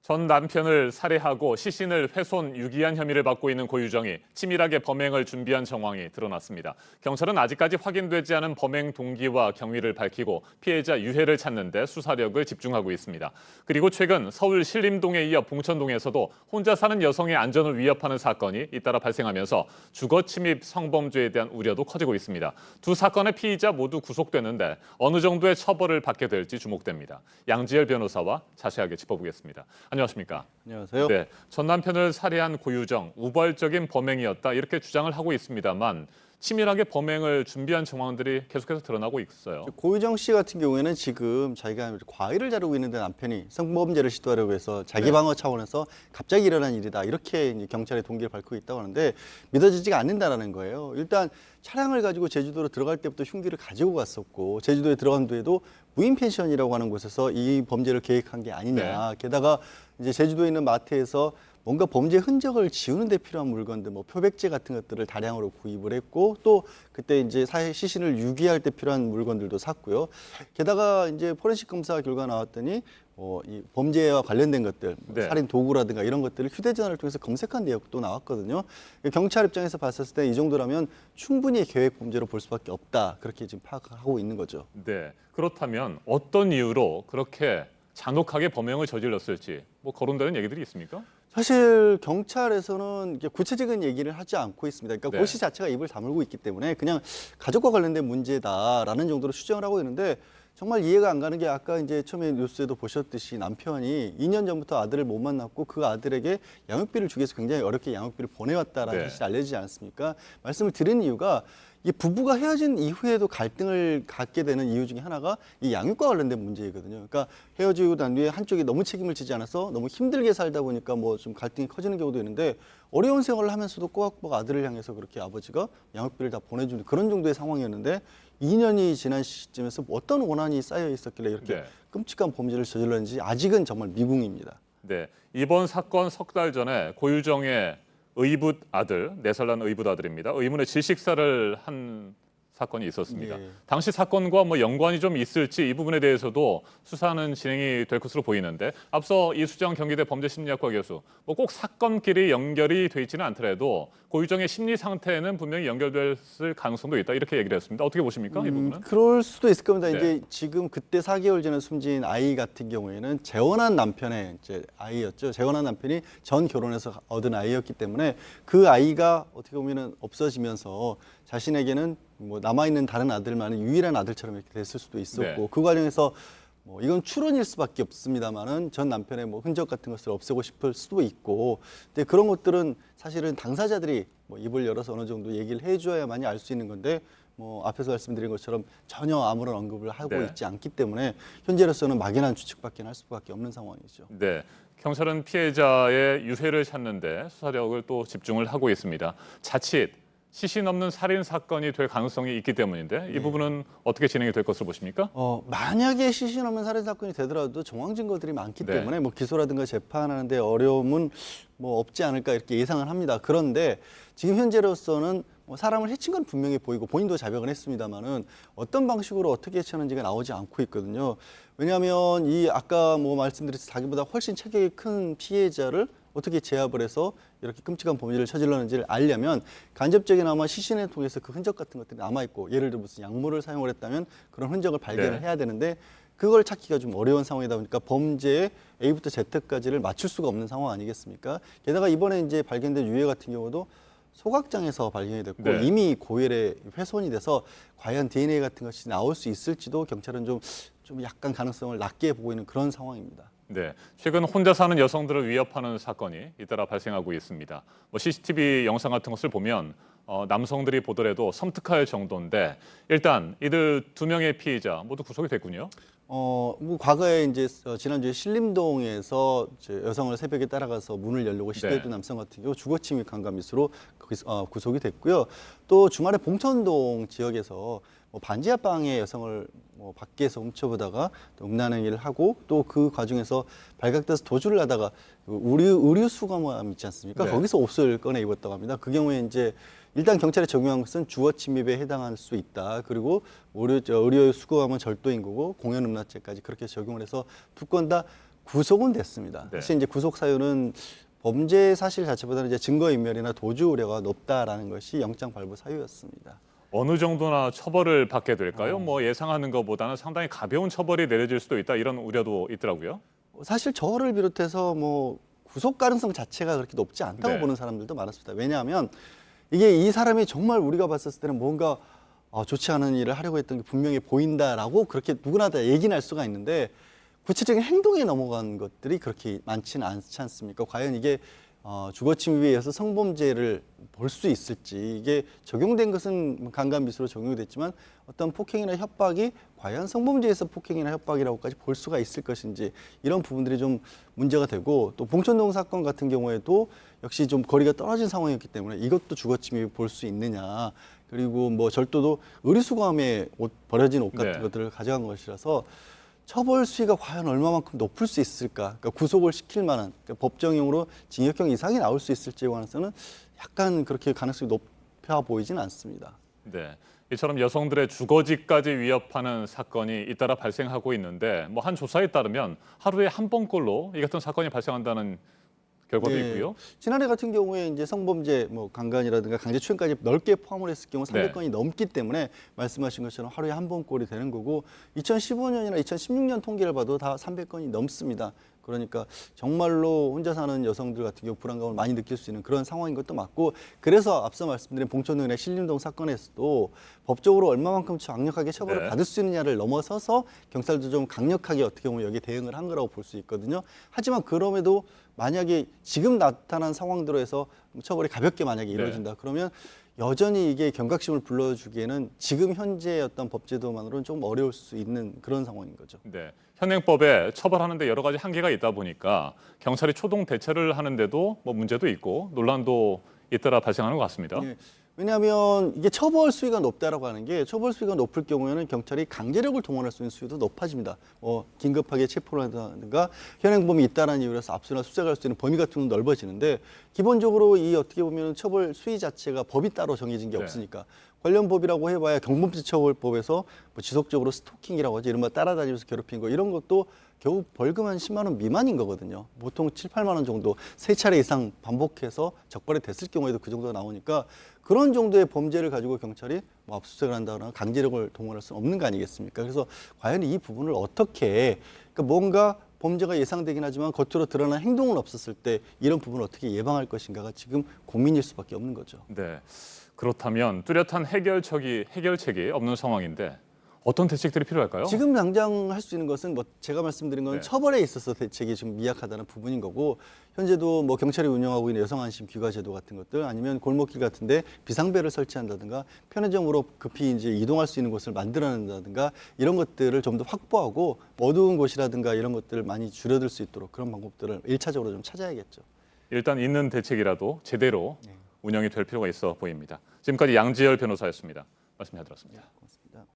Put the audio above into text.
전 남편을 살해하고 시신을 훼손, 유기한 혐의를 받고 있는 고유정이 치밀하게 범행을 준비한 정황이 드러났습니다. 경찰은 아직까지 확인되지 않은 범행 동기와 경위를 밝히고 피해자 유해를 찾는 데 수사력을 집중하고 있습니다. 그리고 최근 서울 신림동에 이어 봉천동에서도 혼자 사는 여성의 안전을 위협하는 사건이 잇따라 발생하면서 주거 침입 성범죄에 대한 우려도 커지고 있습니다. 두 사건의 피의자 모두 구속됐는데 어느 정도의 처벌을 받게 될지 주목됩니다. 양지열 변호사와 자세하게 짚어보겠습니다. 안녕하십니까? 안녕하세요. 네, 전 남편을 살해한 고유정, 우발적인 범행이었다 이렇게 주장을 하고 있습니다만 치밀하게 범행을 준비한 정황들이 계속해서 드러나고 있어요. 고유정 씨 같은 경우에는 지금 자기가 과일을 자르고 있는데 남편이 성범죄를 시도하려고 해서 자기 방어 차원에서 갑자기 일어난 일이다 이렇게 이제 경찰에 동기를 밝히고 있다고 하는데 믿어지지가 않는다라는 거예요. 일단 차량을 가지고 제주도로 들어갈 때부터 흉기를 가지고 갔었고 제주도에 들어간 뒤에도 무인 펜션이라고 하는 곳에서 이 범죄를 계획한 게 아니냐. 게다가 이제 제주도에 있는 마트에서 뭔가 범죄 흔적을 지우는 데 필요한 물건들, 뭐 표백제 같은 것들을 다량으로 구입을 했고 또 그때 이제 시신을 유기할 때 필요한 물건들도 샀고요. 게다가 이제 포렌식 검사 결과 나왔더니 이 범죄와 관련된 것들, 살인 도구라든가 이런 것들을 휴대전화를 통해서 검색한 내역도 나왔거든요. 경찰 입장에서 봤을 때 이 정도라면 충분히 계획 범죄로 볼 수밖에 없다. 그렇게 지금 파악하고 있는 거죠. 네, 그렇다면 어떤 이유로 그렇게 잔혹하게 범행을 저질렀을지 뭐 거론되는 얘기들이 있습니까? 사실 경찰에서는 구체적인 얘기를 하지 않고 있습니다. 그러니까 고시 자체가 입을 다물고 있기 때문에 그냥 가족과 관련된 문제다라는 정도로 추정을 하고 있는데 정말 이해가 안 가는 게 아까 이제 처음에 뉴스에도 보셨듯이 남편이 2년 전부터 아들을 못 만났고 그 아들에게 양육비를 주기 위해서 굉장히 어렵게 양육비를 보내왔다라는 사실이 알려지지 않았습니까? 말씀을 드린 이유가 이 부부가 헤어진 이후에도 갈등을 갖게 되는 이유 중에 하나가 이 양육과 관련된 문제이거든요. 그러니까 헤어지고 난 뒤에 한쪽이 너무 책임을 지지 않아서 너무 힘들게 살다 보니까 뭐 좀 갈등이 커지는 경우도 있는데 어려운 생활을 하면서도 꼬박꼬박 아들을 향해서 그렇게 아버지가 양육비를 다 보내주는 그런 정도의 상황이었는데 2년이 지난 시점에서 어떤 원한이 쌓여 있었길래 이렇게 끔찍한 범죄를 저질렀는지 아직은 정말 미궁입니다. 네, 이번 사건 석 달 전에 고유정의 의붓 아들, 4살 난 의붓 아들입니다. 의문의 질식사를 한 사건이 있었습니다. 당시 사건과 뭐 연관이 좀 있을지 이 부분에 대해서도 수사는 진행이 될 것으로 보이는데 앞서 이수정 경기대 범죄심리학과 교수, 뭐 꼭 사건끼리 연결이 돼 있지는 않더라도 고유정의 심리 상태는 분명히 연결됐을 가능성도 있다 이렇게 얘기를 했습니다. 어떻게 보십니까? 이 부분은? 그럴 수도 있을 겁니다. 이제 지금 그때 4개월 전에 숨진 아이 같은 경우에는 재혼한 남편의 이제 아이였죠. 재혼한 남편이 전 결혼해서 얻은 아이였기 때문에 그 아이가 어떻게 보면은 없어지면서 자신에게는 뭐 남아있는 다른 아들만은 유일한 아들처럼 이렇게 됐을 수도 있었고 그 과정에서 뭐 이건 추론일 수밖에 없습니다만은 전 남편의 뭐 흔적 같은 것을 없애고 싶을 수도 있고 근데 그런 것들은 사실은 당사자들이 뭐 입을 열어서 어느 정도 얘기를 해줘야만이 알 수 있는 건데 뭐 앞에서 말씀드린 것처럼 전혀 아무런 언급을 하고 있지 않기 때문에 현재로서는 막연한 추측밖에 할 수밖에 없는 상황이죠. 네, 경찰은 피해자의 유해를 찾는데 수사력을 또 집중을 하고 있습니다. 자칫 시신 없는 살인 사건이 될 가능성이 있기 때문인데 이 부분은 어떻게 진행이 될 것으로 보십니까? 만약에 시신 없는 살인 사건이 되더라도 정황 증거들이 많기 때문에 뭐 기소라든가 재판하는데 어려움은 뭐 없지 않을까 이렇게 예상을 합니다. 그런데 지금 현재로서는 사람을 해친 건 분명히 보이고 본인도 자백을 했습니다만은 어떤 방식으로 어떻게 해쳤는지가 나오지 않고 있거든요. 왜냐하면 이 아까 뭐 말씀드렸듯이 자기보다 훨씬 체격이 큰 피해자를 어떻게 제압을 해서 이렇게 끔찍한 범죄를 저질렀는지를 알려면 간접적이나마 시신을 통해서 그 흔적 같은 것들이 남아있고 예를 들어 무슨 약물을 사용을 했다면 그런 흔적을 발견을 해야 되는데 그걸 찾기가 좀 어려운 상황이다 보니까 범죄의 A부터 Z까지를 맞출 수가 없는 상황 아니겠습니까? 게다가 이번에 이제 발견된 유해 같은 경우도 소각장에서 발견이 됐고 이미 고혈에 훼손이 돼서 과연 DNA 같은 것이 나올 수 있을지도 경찰은 좀 약간 가능성을 낮게 보고 있는 그런 상황입니다. 네, 최근 혼자 사는 여성들을 위협하는 사건이 잇따라 발생하고 있습니다. 뭐 CCTV 영상 같은 것을 보면 남성들이 보더라도 섬뜩할 정도인데 일단 이들 2명의 피해자 모두 구속이 됐군요. 뭐 과거에 이제 지난주에 신림동에서 이제 여성을 새벽에 따라가서 문을 열려고 시도했던 남성 같은 경우 주거침입 강간미수로 구속이 됐고요. 또 주말에 봉천동 지역에서 뭐 반지하방에 여성을 뭐 밖에서 훔쳐보다가 음란행위를 하고 또 그 과정에서 발각돼서 도주를 하다가 의류 수거함 있지 않습니까? 거기서 옷을 꺼내 입었다고 합니다. 그 경우에 이제 일단 경찰에 적용한 것은 주거 침입에 해당할 수 있다. 그리고 의료 수거함은 절도인 거고 공연 음란죄까지 그렇게 적용을 해서 두 건 다 구속은 됐습니다. 네. 사실 이제 구속 사유는 범죄 사실 자체보다는 이제 증거 인멸이나 도주 우려가 높다라는 것이 영장 발부 사유였습니다. 어느 정도나 처벌을 받게 될까요? 뭐 예상하는 것보다는 상당히 가벼운 처벌이 내려질 수도 있다 이런 우려도 있더라고요. 사실 저를 비롯해서 뭐 구속 가능성 자체가 그렇게 높지 않다고 네. 보는 사람들도 많았습니다. 왜냐하면 이게 이 사람이 정말 우리가 봤을 때는 뭔가 좋지 않은 일을 하려고 했던 게 분명히 보인다라고 그렇게 누구나 다 얘기는 할 수가 있는데 구체적인 행동에 넘어간 것들이 그렇게 많지는 않지 않습니까? 과연 이게 주거침입에 의해서 성범죄를 볼 수 있을지, 이게 적용된 것은 강간미수로 적용이 됐지만 어떤 폭행이나 협박이 과연 성범죄에서 폭행이나 협박이라고까지 볼 수가 있을 것인지, 이런 부분들이 좀 문제가 되고, 또 봉천동 사건 같은 경우에도 역시 좀 거리가 떨어진 상황이었기 때문에 이것도 주거침입이 볼 수 있느냐, 그리고 뭐 절도도 의리수거함에 버려진 옷 같은 네. 것들을 가져간 것이라서 처벌 수위가 과연 얼마만큼 높을 수 있을까? 그러니까 구속을 시킬 만한, 그러니까 법정형으로 징역형 이상이 나올 수 있을지에 관해서는 약간 그렇게 가능성이 높아 보이지는 않습니다. 네. 이처럼 여성들의 주거지까지 위협하는 사건이 잇따라 발생하고 있는데 뭐 한 조사에 따르면 하루에 한 번꼴로 이 같은 사건이 발생한다는 결과도 네. 있고요. 지난해 같은 경우에 이제 성범죄, 뭐 강간이라든가 강제추행까지 넓게 포함을 했을 경우 300건이 넘기 때문에 말씀하신 것처럼 하루에 한 번꼴이 되는 거고, 2015년이나 2016년 통계를 봐도 다 300건이 넘습니다. 그러니까 정말로 혼자 사는 여성들 같은 경우 불안감을 많이 느낄 수 있는 그런 상황인 것도 맞고, 그래서 앞서 말씀드린 봉천동이나 신림동 사건에서도 법적으로 얼마만큼 강력하게 처벌을 네. 받을 수 있느냐를 넘어서서 경찰도 좀 강력하게 어떻게 보면 여기에 대응을 한 거라고 볼 수 있거든요. 하지만 그럼에도 만약에 지금 나타난 상황대로 해서 처벌이 가볍게 만약에 이루어진다, 그러면 여전히 이게 경각심을 불러주기에는 지금 현재의 어떤 법제도만으로는 좀 어려울 수 있는 그런 상황인 거죠. 네. 현행법에 처벌하는데 여러 가지 한계가 있다 보니까 경찰이 초동 대처를 하는데도 뭐 문제도 있고 논란도 잇따라 발생하는 것 같습니다. 예. 왜냐하면 이게 처벌 수위가 높다라고 하는 게, 처벌 수위가 높을 경우에는 경찰이 강제력을 동원할 수 있는 수위도 높아집니다. 긴급하게 체포를 한다든가 현행범이 있다라는 이유로 해서 압수나 수색할 수 있는 범위 같은 건 넓어지는데, 기본적으로 이 어떻게 보면 처벌 수위 자체가 법이 따로 정해진 게 네. 없으니까 관련 법이라고 해봐야 경범죄처벌법에서 뭐 지속적으로 스토킹이라고 하지, 이른바 따라다니면서 괴롭힌 거, 이런 것도 겨우 벌금 한 10만 원 미만인 거거든요. 보통 7, 8만 원 정도 3차례 이상 반복해서 적발이 됐을 경우에도 그 정도가 나오니까, 그런 정도의 범죄를 가지고 경찰이 뭐 압수수색을 한다거나 강제력을 동원할 수는 없는 거 아니겠습니까? 그래서 과연 이 부분을 어떻게, 그러니까 뭔가 범죄가 예상되긴 하지만 겉으로 드러난 행동은 없었을 때 이런 부분을 어떻게 예방할 것인가가 지금 고민일 수밖에 없는 거죠. 네. 그렇다면 뚜렷한 해결책이 없는 상황인데 어떤 대책들이 필요할까요? 지금 당장 할 수 있는 것은 뭐 제가 말씀드린 건 네. 처벌에 있어서 대책이 좀 미약하다는 부분인 거고, 현재도 뭐 경찰이 운영하고 있는 여성안심 귀가제도 같은 것들, 아니면 골목길 같은데 비상벨을 설치한다든가 편의점으로 급히 이제 이동할 수 있는 곳을 만들어낸다든가, 이런 것들을 좀 더 확보하고 어두운 곳이라든가 이런 것들을 많이 줄여들 수 있도록 그런 방법들을 1차적으로 좀 찾아야겠죠. 일단 있는 대책이라도 제대로 네. 운영이 될 필요가 있어 보입니다. 지금까지 양지열 변호사였습니다. 말씀 잘 들었습니다. 고맙습니다.